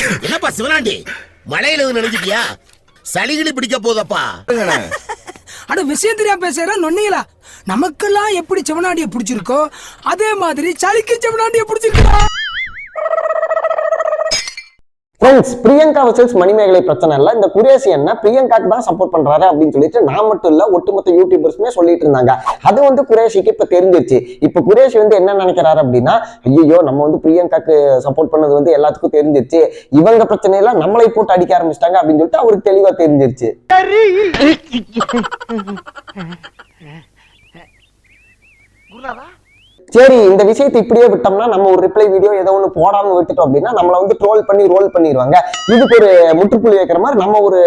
என்னப்பா சிவனாண்டி, மழையில நினைச்சிட்டியா? சளிகிளி பிடிக்க போதப்பா. அட விஷயம் தெரியாம பேசுற நொன்னீங்களா? நமக்கெல்லாம் எப்படி சிவனாண்டிய பிடிச்சிருக்கோ அதே மாதிரி சளிக்கு சிவனாண்டிய பிடிச்சிருக்கா. ஃப்ரெண்ட்ஸ், பிரியங்கா வர்சஸ் மணிமேகலை பிரச்சனை இல்ல. இந்த குரேஷி என்ன பிரியங்காக்கு தான் சப்போர்ட் பண்றாரு அப்படின்னு சொல்லிட்டு நான் மட்டும் இல்ல ஒட்டுமொத்த யூடியூபர்ஸுமே சொல்லிட்டு இருந்தாங்க. அது வந்து குரேஷிக்கு இப்ப தெரிஞ்சிருச்சு. இப்ப குரேஷி வந்து என்ன நினைக்கிறாரு அப்படின்னா, ஐயோ நம்ம வந்து பிரியங்காக்கு சப்போர்ட் பண்ணது வந்து எல்லாத்துக்கும் தெரிஞ்சிருச்சு, இவங்க பிரச்சனையெல்லாம் நம்மளை போட்டு அடிக்க ஆரம்பிச்சிட்டாங்க அப்படின்னு சொல்லிட்டு அவருக்கு தெளிவா தெரிஞ்சிருச்சு. சரி, இந்த விஷயத்தை இப்படியே விட்டோம்னா நம்ம ஒரு ரிப்ளை வீடியோ ஏதோ ஒன்று போடாம விட்டுட்டோம் அப்படின்னா நம்மளை வந்து ட்ரோல் பண்ணி ரோல் பண்ணிடுவாங்க. இதுக்கு ஒரு முற்றுப்புள்ளி வைக்கிற மாதிரி நம்ம ஒரு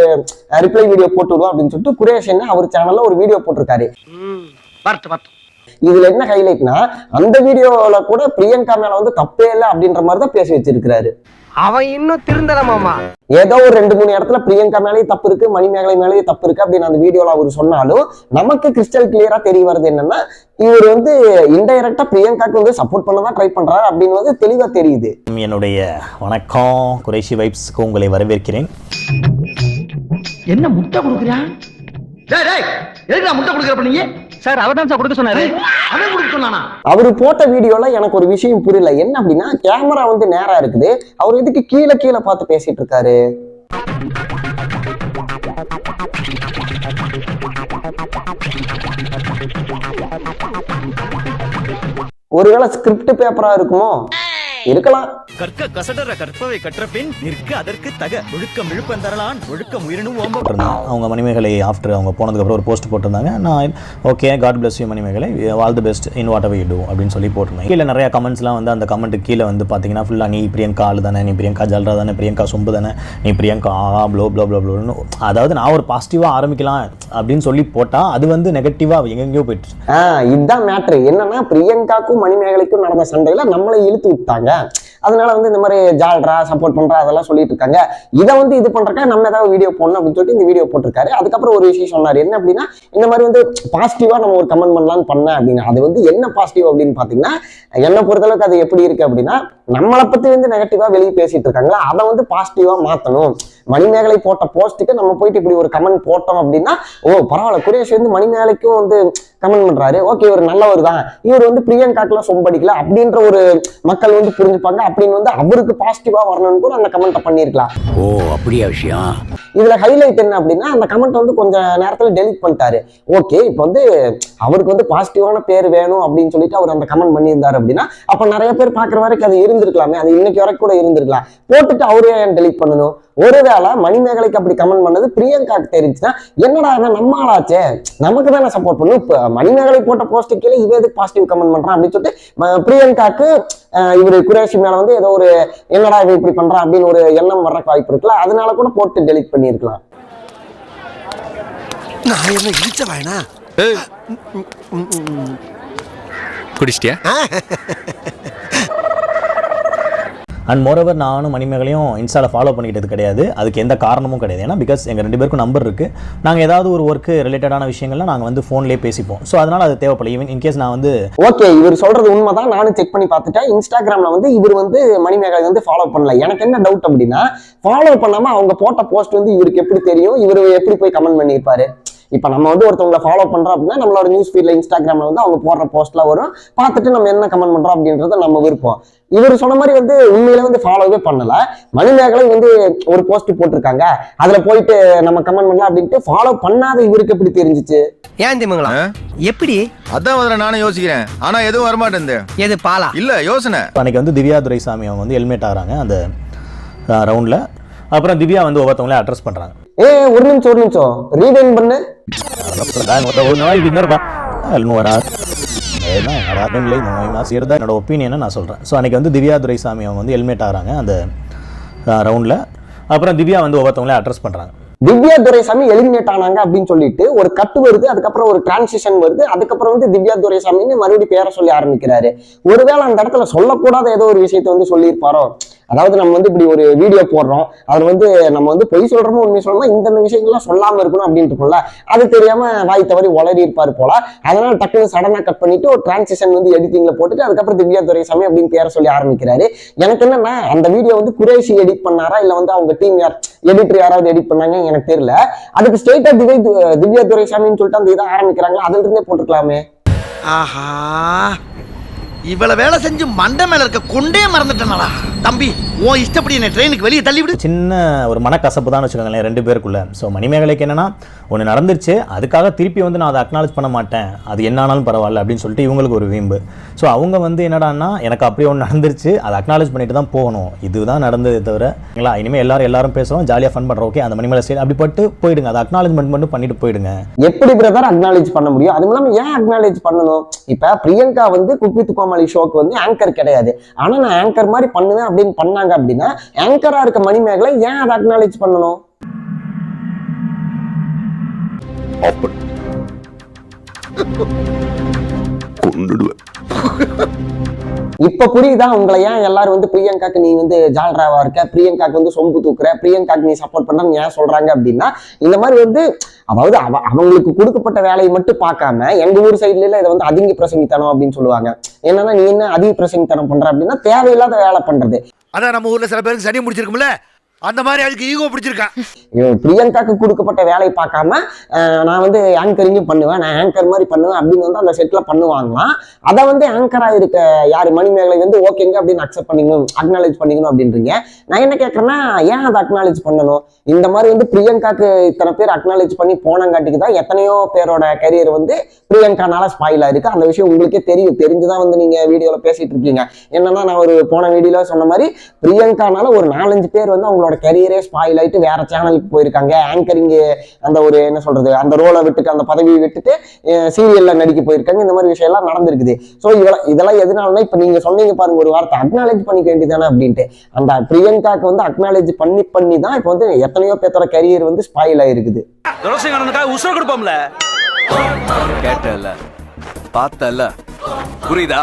ரிப்ளை வீடியோ போட்டுடுவோம் அப்படின்னு சொல்லிட்டு குரேஷன் அவர் சேனல்ல ஒரு வீடியோ போட்டிருக்காரு. இதுல என்ன ஹைலைட்னா, அந்த வீடியோல கூட பிரியங்கா மேல வந்து தப்பே இல்லை அப்படின்ற மாதிரி தான் பேசி வச்சிருக்கிறாரு. அவன் இன்னும் திருந்தலமாமா. ஏதோ ஒரு 2-3 இடத்துல பிரியங்கா மேலேயும் தப்பு இருக்கு, மணிமேகலை மேலேயும் தப்பு இருக்கு அப்படின்னு அந்த வீடியோல அவர் சொன்னாலும் நமக்கு கிறிஸ்டல் கிளியரா தெரிய வருது என்னன்னா, இவர் வந்து இன்டைரக்டா பிரியங்காக்கு வந்து சப்போர்ட் பண்ணதான் ட்ரை பண்றாரு அப்படின்னு வந்து தெளிவா தெரியுது. என்னுடைய வணக்கம், குறைஷி வைப்ஸ்க்கு உங்களை வரவேற்கிறேன். என்ன முட்டை கொடுக்குறான்? முட்டை கொடுக்குறப்ப நீங்க சார் அவர் தான் சார் கொடுக்க சொன்னாரு. அவன் கொடுக்க சொன்னானா? அவரு போட்ட வீடியோல எனக்கு ஒரு விஷயம் புரியல. என்ன அப்படின்னா, கேமரா வந்து நேரா இருக்குது, அவர் எதுக்கு கீழே கீழே பார்த்து பேசிட்டு இருக்காரு? ஒருவேளை ஸ்கிரிப்ட் பேப்பரா இருக்குமோ? இருக்கலாம். கற்க கசடர கற்பவை கற்றபின் நிற்க அதற்கு தக ஒழுக்கம் விழுப்பம் தரலான் ஒழுக்கம் உயிரினும் அவங்க மணிமேகலை ஆஃப்டர் அவங்க போனதுக்கப்புறம் ஒரு போஸ்ட் போட்டிருந்தாங்க. நான் okay God bless you Manimekalai, all the best in whatever you do அப்படின்னு சொல்லி போட்டிருந்தேன். கீழே நிறைய கமெண்ட்ஸ்லாம் வந்து அந்த கமெண்ட்டுக்கு கீழே வந்து பார்த்தீங்கன்னா ஃபுல்லாக நீ பிரியங்கா ஆள் தானே, நீ பிரியங்கா ஜல்ரா தானே, பிரியங்கா சொம்பு தானே, நீ பிரியங்கா ப்ளோ ப்ளோ ப்ளோ ப்ளோன்னு, அதாவது நான் ஒரு பாசிட்டிவாக ஆரம்பிக்கலாம் அப்படின்னு சொல்லி போட்டால் அது வந்து நெகட்டிவாக எங்கெங்கேயோ போயிட்டு. இதுதான் மேட்ரு. என்னன்னா, பிரியங்காக்கும் மணிமேகலைக்கும் நடந்த சண்டையில நம்மளை இழுத்து விட்டாங்க. அதனால வந்து இந்த மாதிரி ஜால்ரா சப்போர்ட் பண்றா அதெல்லாம் சொல்லிட்டு இருக்காங்க. இதை வந்து இது பண்றக்கா நம்ம ஏதாவது வீடியோ போடணும் அப்படின்னு சொல்லிட்டு இந்த வீடியோ போட்டிருக்காரு. அதுக்கப்புறம் ஒரு விஷயம் சொன்னாரு. என்ன அப்படின்னா, இந்த மாதிரி வந்து பாசிட்டிவா நம்ம ஒரு கமெண்ட் பண்ணலாம்னு பண்ணேன் அப்படின்னு. அது வந்து என்ன பாசிட்டிவ் அப்படின்னு பாத்தீங்கன்னா, என்னை பொறுத்தளவுக்கு அது எப்படி இருக்கு அப்படின்னா, நம்மளை பத்தி வந்து நெகட்டிவா வெளியே பேசிட்டு இருக்காங்களா, அதை வந்து பாசிட்டிவா மாத்தணும். மணிமேகலை போட்ட போஸ்ட்டுக்கு நம்ம போயிட்டு இப்படி ஒரு கமெண்ட் போட்டோம் அப்படின்னா, ஓ பரவாயில்ல, குரேஷ் வந்து மணிமேகலைக்கும் வந்து கமெண்ட் பண்றாரு, ஓகே இவர் நல்லவர் தான், இவர் வந்து பிரியங்காக்குலாம் சொம்படிக்கல அப்படின்ற ஒரு மக்கள் வந்து புரிஞ்சுப்பாங்க அப்படின்னு வந்து அவருக்கு பாசிட்டிவா வரணும்னு கூட அந்த கமெண்ட்டை பண்ணிருக்கலாம். ஓ அப்படியா விஷயம். இதுல ஹைலைட் என்ன அப்படின்னா, அந்த கமெண்ட் வந்து கொஞ்ச நேரத்துல டெலிட் பண்ணிட்டாரு. ஓகே, இப்போ வந்து அவருக்கு வந்து பாசிட்டிவான பேர் வேணும் அப்படின்னு சொல்லிட்டு அவர் அந்த கமெண்ட் பண்ணியிருந்தாரு அப்படின்னா, அப்ப நிறைய பேர் பாக்குற வரைக்கும் அது இருந்திருக்கலாமே, அது இன்னைக்கு வரைக்கும் கூட இருந்திருக்கலாம். போட்டுட்டு அவரே ஏன் டெலிட் பண்ணணும்? ஒருவேளை மணிமேகலைக்கு அப்படி கமெண்ட் பண்ணது பிரியங்காக்கு தெரிஞ்சுன்னா, என்னடா நம்ம ஆளாச்சே, நமக்கு தானே சப்போர்ட் பண்ணும், இப்ப மணிமேகலை போட்ட போஸ்ட் கீழே இவ எதுக்கு பாசிட்டிவ் கமெண்ட் பண்றான் அப்படின்னு சொல்லிட்டு பிரியங்காக்கு இவரு குரேஷி மேல வந்து ஏதோ ஒரு என்னடா இவ இப்படி பண்றான் அப்படின்னு ஒரு எண்ணம் வர்ற வாய்ப்பு இருக்குல்ல, அதனால கூட போட்டு டெலிட் பண்ணிருக்கலாம். நான் என்ன இழிச்ச வாயனா? குடிச்சிட்டியா? அண்ட் மோரோவர் நானும் மணிமேகலையும் இன்ஸ்டாவில் ஃபாலோ பண்ணிக்கிட்டது கிடையாது. அதுக்கு எந்த காரணமும் கிடையாது. ஏன்னா பிகாஸ் எங்கள் 2 பேருக்கும் நம்பர் இருக்குது. நாங்கள் ஏதாவது ஒரு ஒர்க்கு ரிலேட்டடான விஷயங்கள்லாம் நாங்கள் வந்து ஃபோன்லேயே பேசிப்போம். ஸோ அதனால் அது தேவைப்படல. ஈவன் இன்கேஸ் நான் வந்து ஓகே இவர் சொல்கிறது உண்மைதான், நானும் செக் பண்ணி பார்த்துட்டேன். இன்ஸ்டாகிராமில் வந்து இவர் வந்து மணிமேகலை வந்து ஃபாலோ பண்ணல. எனக்கு என்ன டவுட் அப்படின்னா, ஃபாலோ பண்ணாமல் அவங்க போட்ட போஸ்ட் வந்து இவருக்கு எப்படி தெரியும், இவர் எப்படி போய் கமெண்ட் பண்ணியிருப்பாரு? இப்போ நம்ம வந்து ஒருத்தவங்களை ஃபாலோ பண்றோம் அப்படின்னா நம்மளோட நியூஸ் ஃபீட்ல இன்ஸ்டாகிராம்ல வந்து அவங்க போடுற போஸ்ட்லாம் வரும், பார்த்துட்டு நம்ம என்ன கமெண்ட் பண்றோம் அப்படின்றத நம்ம விருப்பம். இவர் சொன்ன மாதிரி வந்து உண்மையில வந்து ஃபாலோவே பண்ணல. மணிமேகலை வந்து ஒரு போஸ்ட் போட்டிருக்காங்க, அதுல போயிட்டு நம்ம கமெண்ட் பண்ணலாம் அப்படின்ட்டு ஃபாலோ பண்ணாத இவருக்கு எப்படி தெரிஞ்சிச்சு? ஏன் திமுங்களா எப்படி? அதான் முதல்ல நானும் யோசிக்கிறேன், ஆனா எதுவும் வரமாட்டேன். எது பாலா இல்ல யோசனை. அன்னைக்கு வந்து திவ்யா துரைசாமி அவங்க வந்து ஹெல்மெட் ஆகிறாங்க அந்த ரவுண்ட்ல. அப்புறம் திவ்யா வந்து ஒவ்வொருத்தவங்களே அட்ரஸ் பண்றாங்க. ஒரு நிமிஷம் ரீவைண்ட் பண்ணு. என்னோட ஒப்பீனியனை நான் சொல்றேன். ஸோ அன்னைக்கு வந்து திவ்யா துரைசாமி அவங்க வந்து ஹெல்மெட் ஆகிறாங்க அந்த ரவுண்ட்ல. அப்புறம் திவ்யா வந்து ஒவ்வொருத்தவங்களே அட்ரஸ் பண்றாங்க. திவ்யா துரைசாமி எலிமினேட் ஆனாங்க அப்படின்னு சொல்லிட்டு ஒரு கட்டு வருது, அதுக்கப்புறம் ஒரு டிரான்சிஷன் வருது, அதுக்கப்புறம் வந்து திவ்யா துரைசாமின்னு மறுபடியும் பேரை சொல்லி ஆரம்பிக்கிறாரு. ஒருவேளை அந்த இடத்துல சொல்லக்கூடாத ஏதோ ஒரு விஷயத்த வந்து சொல்லியிருப்பாரோ, அதாவது நம்ம வந்து இப்படி ஒரு வீடியோ போடுறோம், அதுல வந்து நம்ம வந்து பொய் சொல்றோமோ உண்மை சொல்றோமோ இந்த விஷயங்கள்லாம் சொல்லாம இருக்கணும் அப்படின்னு இருக்கும்ல, அது தெரியாம வாய் தவறி உளறி இருப்பாரு போல. அதனால டக்குனு சடனா கட் பண்ணிட்டு ஒரு டிரான்சிஷன் வந்து எடிட்டிங்ல போட்டுட்டு அதுக்கப்புறம் திவ்யா துரைசாமி அப்படின்னு பேரை சொல்லி ஆரம்பிக்கிறாரு. எனக்கு என்னன்னா அந்த வீடியோ வந்து குரேஷி எடிட் பண்ணாரா இல்ல வந்து அவங்க டீம் எடிட்டர் யாராவது எடிட் பண்ணாங்க எனக்கு தெரியல. அதுக்கு ஸ்ட்ரெயிட்டா திவ்யா துரைசாமின்னு சொல்லிட்டு அந்த இதை ஆரம்பிக்கிறாங்க, அதுல இருந்தே போட்டுக்கலாமே. ஆஹா, இவ்வளவு வேலை செஞ்சு மண்டை மேல இருக்க கொண்டே மறந்துட்டேனா தம்பி. உன் இஷ்டப்படி என்ன ட்ரெயினுக்கு வெளியே தள்ளி விடு. சின்ன ஒரு மனக்கசப்பு தான் வச்சுக்கோங்களேன் ரெண்டு பேருக்குள்ள. ஸோ மணிமேகலைக்கு என்னன்னா ஒன்று நடந்துருச்சு, அதுக்காக திருப்பி வந்து நான் அதை அக்னாலேஜ் பண்ண மாட்டேன், அது என்ன ஆனாலும் பரவாயில்ல அப்படின்னு சொல்லிட்டு இவங்களுக்கு ஒரு வீம்பு. ஸோ அவங்க வந்து என்னடான்னா எனக்கு அப்படி ஒன்று நடந்துருச்சு, அதை அக்னாலேஜ் பண்ணிட்டு தான் போகணும், இதுதான் நடந்ததே தவிர இனிமேல் எல்லாரும் பேசுகிறோம், ஜாலியாக ஃபன் பண்ணுறோம், ஓகே அந்த மணிமேகலை ஸ்டைல் அப்படி பட்டு போயிடுங்க, அதை அக்னாலேஜ்மெண்ட் மட்டும் பண்ணிட்டு போயிடுங்க. எப்படி பிரதர் அக்னாலேஜ் பண்ண முடியும்? அதுவும் இல்லாமல் ஏன் அக்னாலேஜ் பண்ணணும்? இப்போ பிரியங்கா வந்து குக் வித் கோமாளி ஷோக்கு வந்து ஆங்கர் கிடையாது, ஆனால் நான் ஆங்கர் மாதிரி பண்ணுவேன் அப்படின்னு பண்ணாங்க அப்படின்னா ஆங்கரா இருக்க மணிமேகலை ஏன் அதை அக்னாலேஜ் பண்ணணும்? இப்ப புரியுதா உங்களை ஏன் எல்லாரும் வந்து பிரியங்காக்கு நீ வந்து ஜால்ராவா இருக்க, பிரியங்காக்கு வந்து சொம்பு தூக்குற, பிரியங்காக்கு நீ சப்போர்ட் பண்றன்னு ஏன் சொல்றாங்க அப்படின்னா இந்த மாதிரி வந்து அதாவது அவங்களுக்கு கொடுக்கப்பட்ட வேலையை மட்டும் பார்க்காம எங்க ஊர் சைட்ல இதை வந்து அதிக பிரசங்கித்தனம் அப்படின்னு சொல்லுவாங்க. என்னன்னா நீ என்ன அதிக பிரசங்கித்தனம் பண்ற அப்படின்னா தேவையில்லாத வேலை பண்றது. அதான் நம்ம ஊர்ல சில பேருக்கு சனி முடிச்சிருக்கும்ல, அந்த மாதிரி அதுக்கு ஈகோ பிடிச்சிருக்கா. பிரியங்காக்கு கொடுக்கப்பட்ட வேலையை பார்க்காம நான் வந்து ஆங்கரிங்கும் பண்ணுவேன், நான் ஆங்கர் மாதிரி பண்ணுவேன் அப்படின்னு வந்து அந்த செட்ல பண்ணுவாங்களாம். அதை வந்து ஆங்கரா இருக்க யாரு மணிமேகலை வந்து ஓகேங்க அப்படின்னு அக்செப்ட் பண்ணிக்கணும், அக்னாலேஜ் பண்ணிக்கணும் அப்படின்றீங்க. நான் என்ன கேட்கறேன்னா ஏன் அதை அக்னாலேஜ் பண்ணணும்? இந்த மாதிரி வந்து பிரியங்காக்கு இத்தனை பேர் அக்னாலேஜ் பண்ணி போனங்காட்டிக்கு தான் எத்தனையோ பேரோட கரியர் வந்து பிரியங்கானால ஸ்பாயில் ஆயிருக்கு. அந்த விஷயம் உங்களுக்கே தெரிஞ்சுதான் வந்து நீங்க வீடியோல பேசிட்டு இருக்கீங்க. என்னன்னா நான் ஒரு போன வீடியோல சொன்ன மாதிரி பிரியங்கானால ஒரு 4-5 பேர் வந்து அவங்களோட கரியரே ஸ்பாயில் ஆயிட்டு வேற சேனலுக்கு போயிருக்காங்க. ஆங்கரிங் அந்த ஒரு என்ன சொல்றது அந்த ரோலை விட்டுட்டு அந்த பதவியை விட்டுட்டு சீரியல்ல நடிக்க போயிருக்காங்க. இந்த மாதிரி விஷயம் எல்லாம் நடந்திருக்குது. ஸோ இதெல்லாம் எதனாலனா இப்ப நீங்க சொன்னீங்க பாருங்க ஒரு வார்த்தை அக்னாலேஜ் பண்ணிக்க வேண்டியதானே அப்படின்ட்டு. அந்த பிரியங்காக்கு வந்து அக்னாலேஜ் பண்ணி தான் இப்ப வந்து எத்தனையோ பேரோட கரியர் வந்து ஸ்பாயில் ஆயிருக்குது. உசுர கொடுப்போம்ல, கேட்டல பார்த்தல புரியுதா?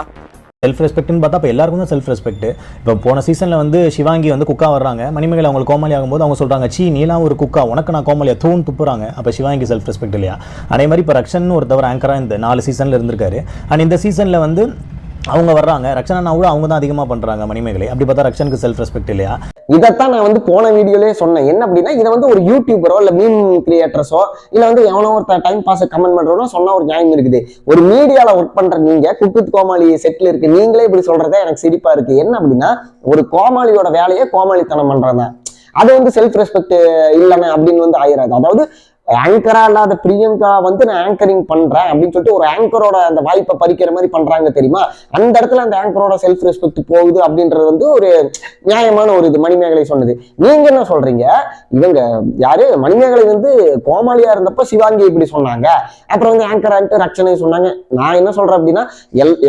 செல்ஃப் ரெஸ்பெக்ட்னு பார்த்தா இப்போ எல்லாருக்கும் தான் செல்ஃப் ரெஸ்பெக்ட். இப்போ போன சீசனில் வந்து சிவாங்கி வந்து குக்கா வர்றாங்க, மணிமேகலை அவங்களுக்கு கோமாளி ஆகும்போது அவங்க சொல்கிறாங்க சீ நீலாம் ஒரு குக்கா, உனக்கு நான் கோமாளியா தூண் துப்புறாங்க. அப்போ சிவாங்கி செல்ஃப் ரெஸ்பெக்ட் இல்லையா? அதே மாதிரி இப்போ ரக்ஷன் ஒருத்தவர் ஆங்கராக இந்த 4 சீசனில் இருந்திருக்காரு. அண்ட் இந்த சீசனில் வந்து அவங்க வர்றாங்க, ரக்ஷனா கூட அவங்க தான் அதிகமாக பண்ணுறாங்க மணிமேகலை. அப்படி பார்த்தா ரக்ஷனுக்கு செல்ஃப் ரெஸ்பெக்ட் இல்லையா? இதைத்தான் நான் வந்து போன வீடியோலயே சொன்னேன். என்ன அப்படின்னா இதை வந்து ஒரு யூடியூபரோ இல்ல மீம் கிரியேட்டர்ஸோ இல்ல வந்து எவனோ ஒரு டைம் பாஸ் கமெண்ட் பண்றவனோ சொன்னா ஒரு நியாயம் இருக்குது. ஒரு மீடியால ஒர்க் பண்ற நீங்க குக் வித் கோமாளி செட்ல இருக்கு நீங்களே இப்படி சொல்றதே எனக்கு சிரிப்பா இருக்கு. என்ன அப்படின்னா ஒரு கோமாளியோட வேலையை கோமாளித்தனம் பண்றதான் அது வந்து செல்ஃப் ரெஸ்பெக்ட் இல்லைன்னு அப்படின்னு வந்து ஆயிராது. அதாவது ஆங்கரா இல்லாத பிரியங்கா வந்து நான் ஆங்கரிங் பண்றேன் அப்படின்னு சொல்லிட்டு ஒரு ஆங்கரோட அந்த வாய்ப்பை பறிக்கிற மாதிரி பண்றாங்க தெரியுமா? அந்த இடத்துல அந்த ஆங்கரோட செல்ஃப் ரெஸ்பெக்ட் போகுது அப்படின்றது வந்து ஒரு நியாயமான ஒரு இது மணிமேகலை சொன்னது. நீங்க என்ன சொல்றீங்க? இவங்க யாரு மணிமேகலை வந்து கோமாளியா இருந்தப்ப சிவாங்கி இப்படி சொன்னாங்க, அப்புறம் வந்து ஆங்கரான்ட்டு ரக்ஷனை சொன்னாங்க. நான் என்ன சொல்றேன் அப்படின்னா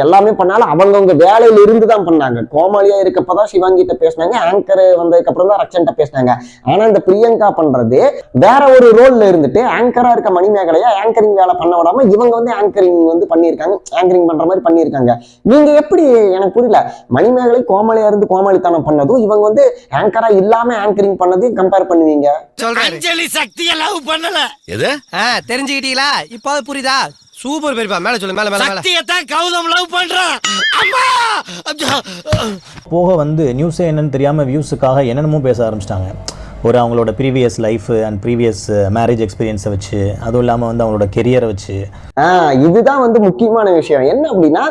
எல்லாமே பண்ணாலும் அவங்கவுங்க வேலையில இருந்து தான் பண்ணாங்க. கோமாளியா இருக்கப்பதான் சிவாங்கிட்ட பேசினாங்க, ஆங்கர் வந்ததுக்கு அப்புறம் தான் ரக்ஷன்ட்ட பேசினாங்க. ஆனா இந்த பிரியங்கா பண்றது வேற ஒரு ரோல்ல இருந்து ஆங்கரா இருக்க மணிமேகலையா ஆங்கரிங் வேலை பண்ண விடாம இவங்க வந்து ஆங்கரிங் வந்து பண்ணிருக்காங்க, ஆங்கரிங் பண்ற மாதிரி பண்ணிருக்காங்க. நீங்க எப்படி எனக்கு புரியல, மணிமேகலை கோமாளியா இருந்து கோமாளித்தனம் பண்ணதும் இவங்க வந்து ஆங்கரா இல்லாம ஆங்கரிங் பண்ணதையும் கம்பேர் பண்ணுவீங்க? அஞ்சலி சக்தியை லவ் பண்ணல எது தெரிஞ்சுக்கிட்டீங்களா? இப்போ புரியுதா? சூப்பர் பெரியப்பா, மேல சொல்லு, மேல மேல சக்தியத்தான் கௌதம் லவ் பண்றான். அம்மா போக வந்து நியூஸே என்னன்னு தெரியாம வியூஸுக்காக என்னென்னமோ பேச ஆரம்பிச்சிட்டாங்க. ஒரு அவங்களோட previous life and previous marriage எக்ஸ்பீரியன்ஸை வச்சு, அதுவும் இல்லாமல் வந்து அவங்களோட கெரியரை வச்சு. இதுதான் வந்து முக்கியமான விஷயம். என்ன அப்படின்னா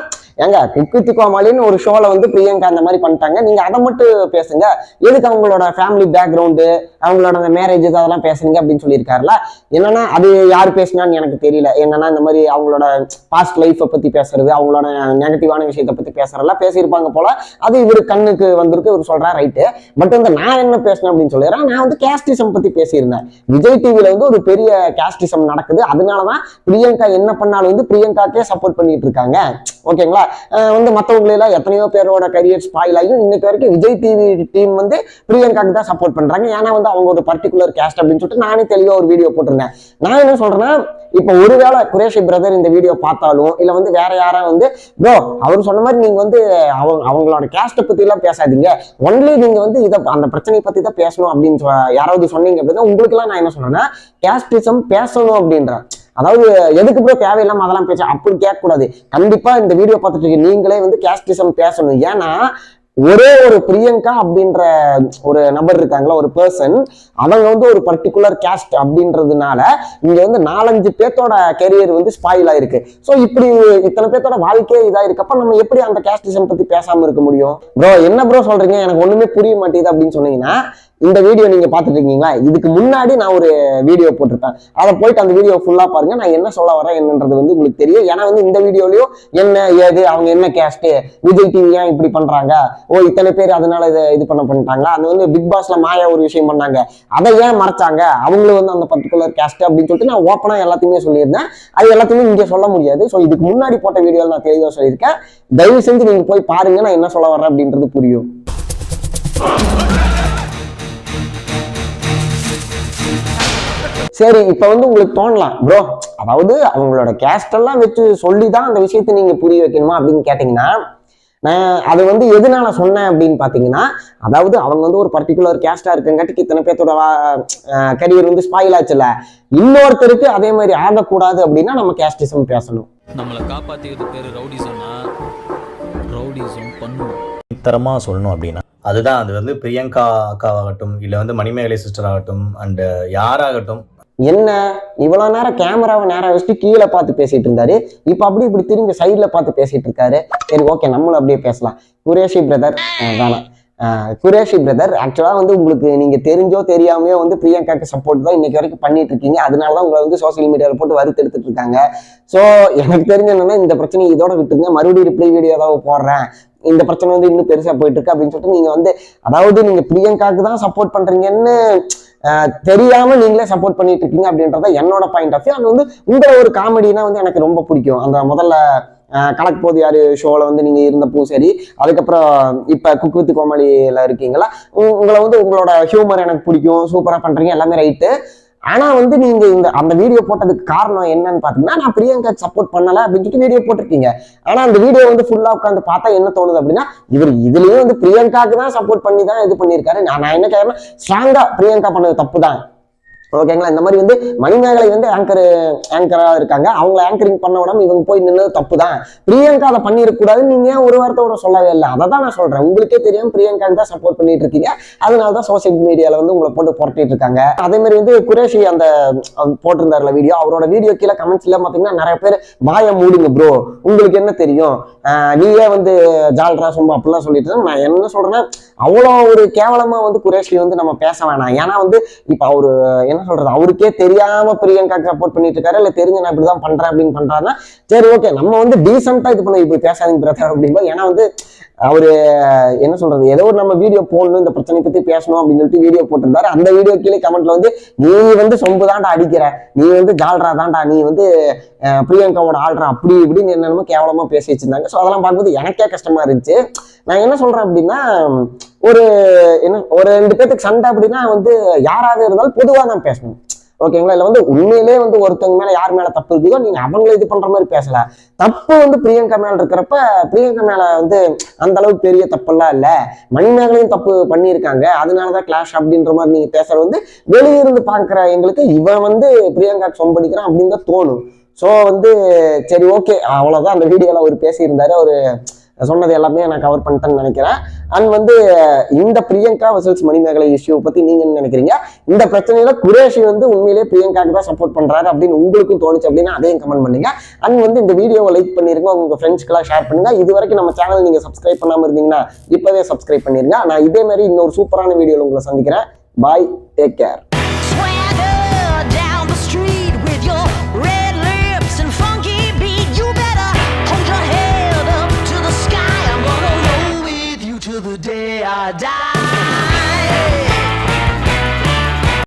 ஏங்க குக் வித் கோமாளின்னு ஒரு ஷோல வந்து பிரியங்கா அந்த மாதிரி பண்ணிட்டாங்க, நீங்க அதை மட்டும் பேசுங்க, எதுக்கு அவங்களோட ஃபேமிலி பேக்ரவுண்டு அவங்களோட அந்த மேரேஜ் அதெல்லாம் பேசுங்க அப்படின்னு சொல்லியிருக்காருல. என்னன்னா அது யார் பேசினான்னு எனக்கு தெரியல. என்னன்னா இந்த மாதிரி அவங்களோட பாஸ்ட் லைஃப்பை பத்தி பேசுறது, அவங்களோட நெகட்டிவான விஷயத்தை பத்தி பேசுறதெல்லாம் பேசியிருப்பாங்க போல. அது இவரு கண்ணுக்கு வந்திருக்கு, இவர் சொல்றா ரைட்டு. பட் வந்து நான் என்ன பேசினேன் அப்படின்னு சொல்லிடுறேன், நான் வந்து கேஸ்டிசம் பத்தி பேசியிருந்தேன். விஜய் டிவில வந்து ஒரு பெரிய கேஸ்டிசம் நடக்குது, அதனாலதான் பிரியங்கா என்ன பண்ணாலும் வந்து பிரியங்காக்கே சப்போர்ட் பண்ணிட்டு இருக்காங்க. ஓகேங்களா. வந்து மற்றவங்களெல்லாம் எத்தனையோ பேரோட கரியர் ஸ்பாயில் ஆகியும் இன்னைக்கு வரைக்கும் விஜய் டிவி டீம் வந்து பிரியங்காக்கு தான் சப்போர்ட் பண்றாங்க. ஏன்னா வந்து அவங்க ஒரு பர்டிகுலர் கேஸ்ட் அப்படின்னு சொல்லிட்டு நானே தெளிவாக ஒரு வீடியோ போட்டிருந்தேன். நான் என்ன சொல்றேன்னா, இப்போ ஒருவேளை குரேஷி பிரதர் இந்த வீடியோ பார்த்தாலும் இல்ல வந்து வேற யாரா வந்து ப்ரோ அவர் சொன்ன மாதிரி நீங்க வந்து அவங்களோட கேஸ்ட்டை பத்தி எல்லாம் பேசாதீங்க, ஒன்லி நீங்க வந்து இதை அந்த பிரச்சனையை பத்தி தான் பேசணும் அப்படின்னு யாராவது சொன்னீங்க அப்படின்னா உங்களுக்கு எல்லாம் நான் என்ன சொல்றேன்னா கேஸ்டிசம் பேசணும் அப்படின்றேன். அதாவது எதுக்கு ப்ரோ தேவையில்லாம அதெல்லாம் பேச அப்படி கேட்கக்கூடாது. கண்டிப்பா இந்த வீடியோ பார்த்துட்டு இருக்க நீங்களே வந்து கேஸ்டிசம் பேசணும். ஏன்னா ஒரே ஒரு பிரியங்கா அப்படின்ற ஒரு நபர் இருக்காங்களா, ஒரு பர்சன், அவங்க வந்து ஒரு பர்டிகுலர் கேஸ்ட் அப்படின்றதுனால இங்க வந்து 4-5 பேர்த்தோட கெரியர் வந்து ஸ்பாயில் ஆயிருக்கு. ஸோ இப்படி இத்தனை பேர்த்தோட வாழ்க்கையே இதா இருக்கப்ப நம்ம எப்படி அந்த கேஸ்டிசம் பத்தி பேசாம இருக்க முடியும்? ப்ரோ என்ன ப்ரோ சொல்றீங்க, எனக்கு ஒண்ணுமே புரிய மாட்டேங்குது அப்படின்னு சொன்னீங்கன்னா, இந்த வீடியோ நீங்க பாத்துட்டு இருக்கீங்களா, இதுக்கு முன்னாடி நான் ஒரு வீடியோ போட்டிருப்பேன், அதை போயிட்டு அந்த வீடியோ ஃபுல்லா பாருங்க. நான் என்ன சொல்ல வரேன் என்னன்றது வந்து உங்களுக்கு தெரியும். ஏன்னா வந்து இந்த வீடியோலயும் என்ன ஏது அவங்க என்ன கேஸ்ட், விஜய் டிவி ஏன் இப்படி பண்றாங்க, ஓ இத்தனை பேர் அதனால இது பண்ணிட்டாங்களா, அது வந்து பிக் பாஸ்ல மாயா ஒரு விஷயம் பண்ணாங்க அதை ஏன் மறைச்சாங்க, அவங்களும் வந்து அந்த பர்டிகுலர் கேஸ்ட் அப்படின்னு சொல்லிட்டு நான் ஓப்பனா எல்லாத்தையுமே சொல்லியிருந்தேன். அது எல்லாத்தையுமே இங்க சொல்ல முடியாது. ஸோ இதுக்கு முன்னாடி போட்ட வீடியோ நான் தெளிவாக சொல்லியிருக்கேன். தயவு செஞ்சு நீங்க போய் பாருங்க, நான் என்ன சொல்ல வரேன் அப்படின்றது புரியும். சரி, இப்ப வந்து உங்களுக்கு தோணலாம் ப்ரோ, அதாவது அவங்களோட கேஸ்ட் எல்லாம் வச்சு சொல்லிதான் அந்த விஷயத்தை நீங்க புரிய வைக்கணுமா அப்படின்னு கேட்டீங்கன்னா, நான் அது வந்து எதுனால சொன்னேன் அப்படின்னு பாத்தீங்கன்னா, அதாவது அவங்க வந்து ஒரு பர்டிகுலர் கேஸ்டா இருக்கங்காட்டிக்கு இத்தனை பேர்த்தோட கரியர் வந்து ஸ்பாயில் ஆச்சுல, இன்னொருத்தருக்கு அதே மாதிரி ஆகக்கூடாது அப்படின்னா நம்ம கேஸ்டிசம் பேசணும். நம்மளை காப்பாத்திக்கிறது பேரு ரவுடிசம்னா ரவுடிசம் பண்ணுவோம். தரமா சொல்லணும் அப்படின்னா அதுதான், அது வந்து பிரியங்கா அக்காவாகட்டும் இல்லை வந்து மணிமேகலை சிஸ்டர் ஆகட்டும் அண்ட் யாராகட்டும், என்ன இவ்வளவு நேரம் கேமராவை நேரம் வச்சுட்டு கீழே பார்த்து பேசிட்டு இருந்தாரு, இப்ப அப்படி இப்படி திரும்பி சைட்ல பார்த்து பேசிட்டு இருக்காரு. சரி ஓகே, நம்மளும் அப்படியே பேசலாம். குரேஷி பிரதர் வேணாம். குரேஷி பிரதர் ஆக்சுவலா வந்து உங்களுக்கு நீங்க தெரிஞ்சோ தெரியாமையோ வந்து பிரியங்காக்கு சப்போர்ட் தான் இன்னைக்கு வரைக்கும் பண்ணிட்டு இருக்கீங்க. அதனாலதான் உங்களை வந்து சோசியல் மீடியாவில் போட்டு வறுத்து எடுத்துட்டு இருக்காங்க. ஸோ எனக்கு தெரிஞ்ச என்னன்னா, இந்த பிரச்சனை இதோட விட்டுருங்க, மறுபடியும் ரிப்ளை வீடியோ ஏதாவது போடுறேன், இந்த பிரச்சனை வந்து இன்னும் பெருசா போயிட்டு இருக்கு அப்படின்னு சொல்லிட்டு நீங்க வந்து, அதாவது நீங்க பிரியங்காக்கு தான் சப்போர்ட் பண்றீங்கன்னு தெரியாம நீங்களே சப்போர்ட் பண்ணிட்டு இருக்கீங்க அப்படின்றத என்னோட பாயிண்ட் ஆஃப் வியூ. அது வந்து உங்களை ஒரு காமெடினா வந்து எனக்கு ரொம்ப பிடிக்கும். அந்த முதல்ல கலக்கு போது யாரு ஷோல வந்து நீங்க இருந்தப்போ சரி, அதுக்கப்புறம் இப்ப குக் வித் கோமாளியில இருக்கீங்களா, உங்களை வந்து உங்களோட ஹியூமர் எனக்கு பிடிக்கும், சூப்பரா பண்றீங்க, எல்லாமே ரைட்டு. ஆனா வந்து நீங்க அந்த வீடியோ போட்டதுக்கு காரணம் என்னன்னு பாத்தீங்கன்னா, நான் பிரியங்கா சப்போர்ட் பண்ணல அப்படின்னு சொல்லிட்டு வீடியோ போட்டிருக்கீங்க. ஆனா அந்த வீடியோ வந்து ஃபுல்லா உட்காந்து பார்த்தா என்ன தோணுது அப்படின்னா, இவர் இதுலயும் வந்து பிரியங்காக்கு தான் சப்போர்ட் பண்ணி தான் இது பண்ணியிருக்காரு. நான் என்ன கேட்கறேன், ஸ்ட்ராங்கா பிரியங்கா பண்ணது தப்பு தான், ஓகேங்களா. இந்த மாதிரி வந்து மணிமேகலை வந்து ஆங்கரா இருக்காங்க, அவங்க ஆங்கரிங் பண்ண விடாம இவங்க போய் நின்னது தப்பு தான். பிரியங்கா அதை பண்ணிருக்கூடாதுன்னு நீங்க ஒரு வார்த்தையோட சொல்லவே இல்லை. அதை தான் நான் சொல்றேன். உங்களுக்கே தெரியும் பிரியங்காக்கு தான் சப்போர்ட் பண்ணிட்டு இருக்கீங்க, அதனாலதான் சோசியல் மீடியால வந்து உங்களை போட்டு புரட்டிட்டு இருக்காங்க. அதே மாதிரி வந்து குரேஷி அந்த போட்டிருந்தாருல வீடியோ, அவரோட வீடியோ கீழே கமெண்ட்ஸ்ல பாத்தீங்கன்னா நிறைய பேர் வாய மூடுங்க ப்ரோ, உங்களுக்கு என்ன தெரியும், நீயே வந்து ஜால்ரா சும்மா அப்படிலாம் சொல்லிட்டு. நான் என்ன சொல்றேன்னா, அவ்வளோ ஒரு கேவலமா வந்து குரேஷி வந்து நம்ம பேச வேணாம். ஏன்னா வந்து இப்ப அவரு என்ன சொல்றது, அவருக்கே தெரியாம பிரியங்காக்கு சப்போர்ட் பண்ணிட்டு இருக்காரு, இல்ல தெரிஞ்சு நான் இப்படிதான் பண்றேன் அப்படின்னு பண்றாருன்னா சரி ஓகே, நம்ம வந்து டீசெண்டா இது பண்ண இப்படி பேசாதீங்க பிரதர் அப்படின்பா. ஏன்னா வந்து அவரு என்ன சொல்றது, ஏதோ ஒரு நம்ம வீடியோ போடணும், இந்த பிரச்சனை பத்தி பேசணும் அப்படின்னு சொல்லிட்டு வீடியோ போட்டிருந்தாரு. அந்த வீடியோ கீழே கமெண்ட்ல வந்து நீ வந்து சொம்பு தாண்டா அடிக்கிற, நீ வந்து ஜால்ரா தாண்டா, நீ வந்து பிரியங்காவோட ஆள்றா, அப்படி இப்படின்னு என்னென்னமோ கேவலமா பேசி வச்சிருந்தாங்க. ஸோ அதெல்லாம் பார்க்கும்போது எனக்கே கஷ்டமா இருந்துச்சு. நான் என்ன சொல்றேன் அப்படின்னா, ஒரு 2 பேத்துக்கு சண்டை அப்படின்னா வந்து யாராவது இருந்தாலும் பொதுவாக தான் பேசணும், ஓகேங்களா. இல்ல வந்து உண்மையிலே வந்து ஒருத்தவங்க மேல யார் மேல தப்பு இருக்குதோ நீங்க அவங்களை இது பண்ற மாதிரி பேசல. தப்பு வந்து பிரியங்கா மேல இருக்கிறப்ப பிரியங்கா மேல வந்து அந்த அளவுக்கு பெரிய தப்பெல்லாம் இல்ல, மணிமேகலையும் தப்பு பண்ணியிருக்காங்க, அதனாலதான் கிளாஷ் அப்படின்ற மாதிரி நீங்க பேசுறது வந்து வெளியிருந்து பாக்குற எங்களுக்கு இவன் வந்து பிரியங்காக்கு சொம்படிக்கிறான் அப்படின்னு தான் தோணும். ஸோ வந்து சரி ஓகே, அவ்வளவுதான். அந்த வீடியோல அவர் பேசியிருந்தாரு, அவரு சொன்னது எல்லாமே நான் கவர் பண்ணிட்டேன்னு நினைக்கிறேன். அண்ட் வந்து இந்த பிரியங்கா வர்சஸ் மணிமேகலை இஷ்யூ பத்தி நீங்க என்ன நினைக்கிறீங்க? இந்த பிரச்சனையில குரேஷி வந்து உண்மையிலேயே பிரியங்காக்கு தான் சப்போர்ட் பண்றாரு அப்படின்னு உங்களுக்கும் தோணுச்சு அப்படின்னா அதையும் கமெண்ட் பண்ணுங்க. அண்ட் வந்து இந்த வீடியோவை லைக் பண்ணிருங்க, உங்க ஃப்ரெண்ட்ஸ்க்கெல்லாம் ஷேர் பண்ணுங்க. இது வரைக்கும் நம்ம சேனல் நீங்க சப்ஸ்கிரைப் பண்ணாம இருந்தீங்கன்னா இப்பவே சப்ஸ்கிரைப் பண்ணிருங்க. நான் இதே மாதிரி இன்னொரு சூப்பரான வீடியோல உங்களை சந்திக்கிறேன். Bye, take care. The day I die.